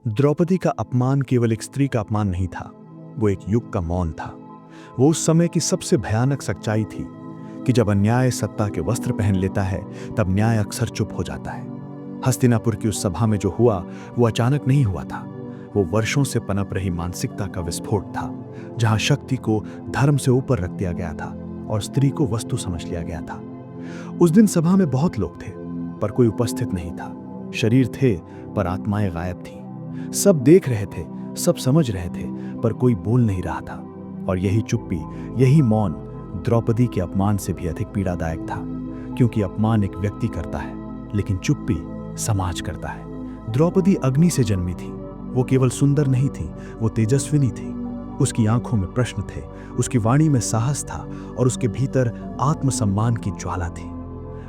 द्रौपदी का अपमान केवल एक स्त्री का अपमान नहीं था, वो एक युग का मौन था। वो उस समय की सबसे भयानक सच्चाई थी कि जब अन्याय सत्ता के वस्त्र पहन लेता है, तब न्याय अक्सर चुप हो जाता है। हस्तिनापुर की उस सभा में जो हुआ, वो अचानक नहीं हुआ था। वो वर्षों से पनप रही मानसिकता का विस्फोट था, जहां शक्ति को धर्म से ऊपर रख दिया गया था और स्त्री को वस्तु समझ लिया गया था। उस दिन सभा में बहुत लोग थे, पर कोई उपस्थित नहीं था। शरीर थे, पर आत्माएं गायब थीं। सब देख रहे थे, सब समझ रहे थे, पर कोई बोल नहीं रहा था। और यही चुप्पी, यही मौन द्रौपदी के अपमान से भी अधिक पीड़ादायक था, क्योंकि अपमान एक व्यक्ति करता है, लेकिन चुप्पी समाज करता है। द्रौपदी अग्नि से जन्मी थी। वो केवल सुंदर नहीं थी, वो तेजस्विनी थी। उसकी आंखों में प्रश्न थे, उसकी वाणी में साहस था और उसके भीतर आत्मसम्मान की ज्वाला थी।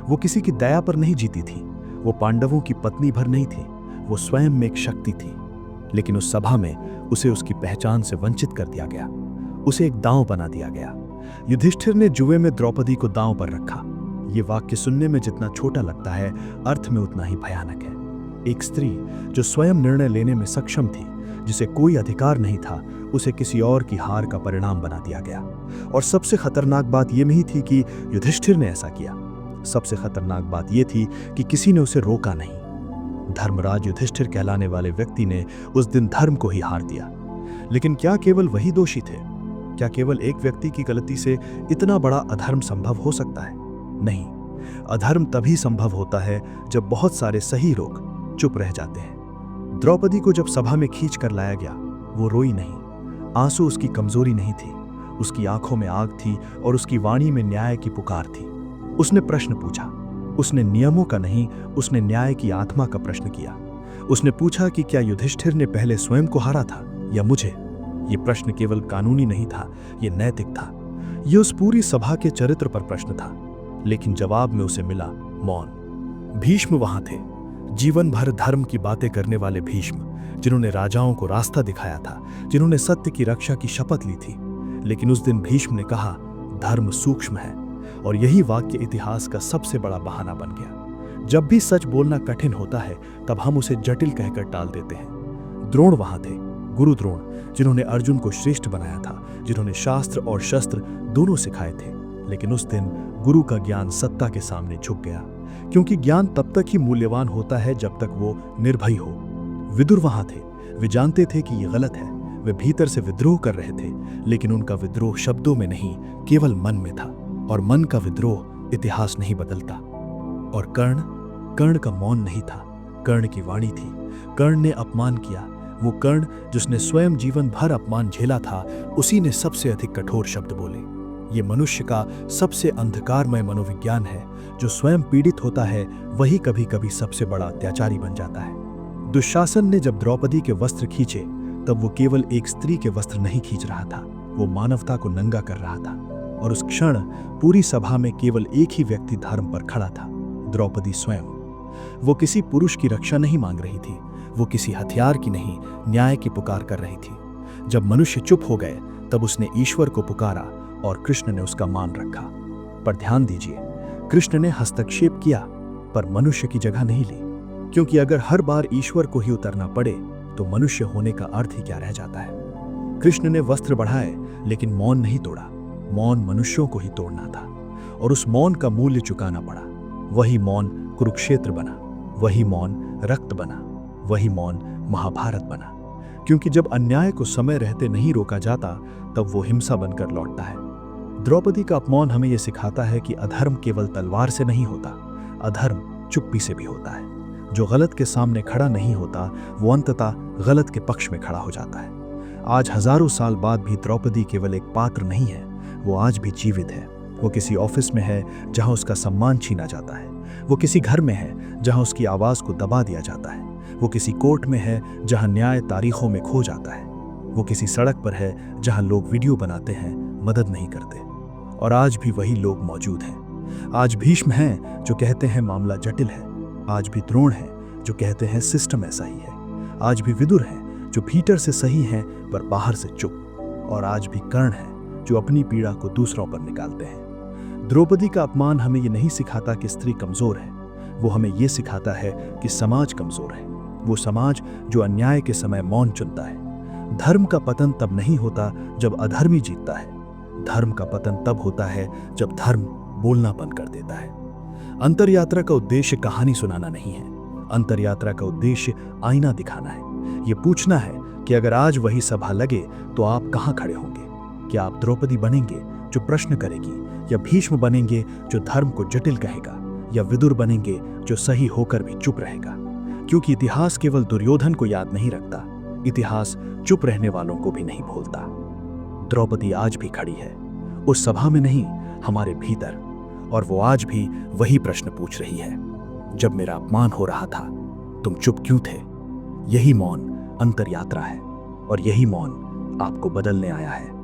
वो किसी की दया पर नहीं जीती थी, वो पांडवों की पत्नी भर नहीं थी, वो स्वयं में एक शक्ति थी। लेकिन उस सभा में उसे उसकी पहचान से वंचित कर दिया गया, उसे एक दांव बना दिया गया। युधिष्ठिर ने जुए में द्रौपदी को दांव पर रखा। ये वाक्य सुनने में जितना छोटा लगता है, अर्थ में उतना ही भयानक है। एक स्त्री जो स्वयं निर्णय लेने में सक्षम थी, जिसे कोई अधिकार नहीं था, उसे किसी और की हार का परिणाम बना दिया गया। और सबसे खतरनाक बात यह नहीं थी कि युधिष्ठिर ने ऐसा किया। सबसे खतरनाक बात यह थी कि किसी ने उसे रोका नहीं। धर्मराज युधिष्ठिर कहलाने वाले व्यक्ति ने उस दिन धर्म को ही हार दिया। लेकिन क्या केवल वही दोषी थे? क्या केवल एक व्यक्ति की गलती से इतना बड़ा अधर्म संभव हो सकता है? नहीं, अधर्म तभी संभव होता है जब बहुत सारे सही लोग चुप रह जाते हैं। द्रौपदी को जब सभा में खींच कर लाया गया, वो रोई नहीं। आंसू उसकी कमजोरी नहीं थी, उसकी आंखों में आग थी और उसकी वाणी में न्याय की पुकार थी। उसने प्रश्न पूछा। उसने नियमों का नहीं, उसने न्याय की आत्मा का प्रश्न किया। उसने पूछा कि क्या युधिष्ठिर ने पहले स्वयं को हारा था या मुझे? ये प्रश्न केवल कानूनी नहीं था, ये नैतिक था। ये उस पूरी सभा के चरित्र पर प्रश्न था। लेकिन जवाब में उसे मिला मौन। भीष्म वहां थे, जीवन भर धर्म की बातें करने वाले भीष्म, जिन्होंने राजाओं को रास्ता दिखाया था, जिन्होंने सत्य की रक्षा की शपथ ली थी। लेकिन उस दिन भीष्म ने कहा, धर्म सूक्ष्म है। और यही वाक्य इतिहास का सबसे बड़ा बहाना बन गया। जब भी सच बोलना कठिन होता है, तब हम उसे जटिल कहकर टाल देते हैं। द्रोण वहां थे, गुरु द्रोण, जिन्होंने अर्जुन को श्रेष्ठ बनाया था, जिन्होंने शास्त्र और शस्त्र दोनों सिखाए थे। लेकिन उस दिन गुरु का ज्ञान सत्ता के सामने झुक गया, क्योंकि ज्ञान तब तक ही मूल्यवान होता है जब तक वो निर्भय हो। विदुर वहां थे, वे जानते थे कि ये गलत है। वे भीतर से विद्रोह कर रहे थे, लेकिन उनका विद्रोह शब्दों में नहीं, केवल मन में था। और मन का विद्रोह इतिहास नहीं बदलता। और कर्ण का मौन नहीं था, कर्ण की वाणी थी। कर्ण ने अपमान किया। वो कर्ण जिसने स्वयं जीवन भर अपमान झेला था, उसी ने सबसे अधिक कठोर शब्द बोले। ये मनुष्य का सबसे अंधकारमय मनोविज्ञान है। जो स्वयं पीड़ित होता है, वही कभी कभी सबसे बड़ा अत्याचारी बन जाता है। दुशासन ने जब द्रौपदी के वस्त्र खींचे, तब वो केवल एक स्त्री के वस्त्र नहीं खींच रहा था, वो मानवता को नंगा कर रहा था। और उस क्षण पूरी सभा में केवल एक ही व्यक्ति धर्म पर खड़ा था, द्रौपदी स्वयं। वो किसी पुरुष की रक्षा नहीं मांग रही थी, वो किसी हथियार की नहीं, न्याय की पुकार कर रही थी। जब मनुष्य चुप हो गए, तब उसने ईश्वर को पुकारा और कृष्ण ने उसका मान रखा। पर ध्यान दीजिए, कृष्ण ने हस्तक्षेप किया, पर मनुष्य की जगह नहीं ली। क्योंकि अगर हर बार ईश्वर को ही उतरना पड़े, तो मनुष्य होने का अर्थ ही क्या रह जाता है? कृष्ण ने वस्त्र बढ़ाए, लेकिन मौन नहीं तोड़ा। मौन मनुष्यों को ही तोड़ना था, और उस मौन का मूल्य चुकाना पड़ा। वही मौन कुरुक्षेत्र बना, वही मौन रक्त बना, वही मौन महाभारत बना। क्योंकि जब अन्याय को समय रहते नहीं रोका जाता, तब वो हिंसा बनकर लौटता है। द्रौपदी का अपमान हमें यह सिखाता है कि अधर्म केवल तलवार से नहीं होता, अधर्म चुप्पी से भी होता है। जो गलत के सामने खड़ा नहीं होता, वो अंततः गलत के पक्ष में खड़ा हो जाता है। आज हजारों साल बाद भी द्रौपदी केवल एक पात्र नहीं है, वो आज भी जीवित है। वो किसी ऑफिस में है जहां उसका सम्मान छीना जाता है, वो किसी घर में है जहां उसकी आवाज को दबा दिया जाता है, वो किसी कोर्ट में है जहां न्याय तारीखों में खो जाता है, वो किसी सड़क पर है जहां लोग वीडियो बनाते हैं, मदद नहीं करते। और आज भी वही लोग मौजूद हैं। आज भीष्म हैं जो कहते हैं मामला जटिल है, आज भी द्रोण हैं जो कहते हैं सिस्टम ऐसा ही है, आज भी विदुर हैं जो भीतर से सही हैं पर बाहर से चुप, और आज भी कर्ण हैं जो अपनी पीड़ा को दूसरों पर निकालते हैं। द्रौपदी का अपमान हमें ये नहीं सिखाता कि स्त्री कमजोर है, वो हमें ये सिखाता है कि समाज कमजोर है। वो समाज जो अन्याय के समय मौन चुनता है। धर्म का पतन तब नहीं होता जब अधर्मी जीतता है, धर्म का पतन तब होता है जब धर्म बोलना बंद कर देता है। अंतरयात्रा का उद्देश्य कहानी सुनाना नहीं है, अंतरयात्रा का उद्देश्य आईना दिखाना है। ये पूछना है कि अगर आज वही सभा लगे तो आप कहाँ खड़े होंगे? क्या आप द्रौपदी बनेंगे जो प्रश्न करेगी, या भीष्म बनेंगे जो धर्म को जटिल कहेगा, या विदुर बनेंगे जो सही होकर भी चुप रहेगा? क्योंकि इतिहास केवल दुर्योधन को याद नहीं रखता, इतिहास चुप रहने वालों को भी नहीं भूलता। द्रौपदी आज भी खड़ी है, उस सभा में नहीं, हमारे भीतर, और वो आज भी वही प्रश्न पूछ रही है। जब मेरा अपमान हो रहा था, तुम चुप क्यों थे? यही मौन अंतरयात्रा है, और यही मौन आपको बदलने आया है।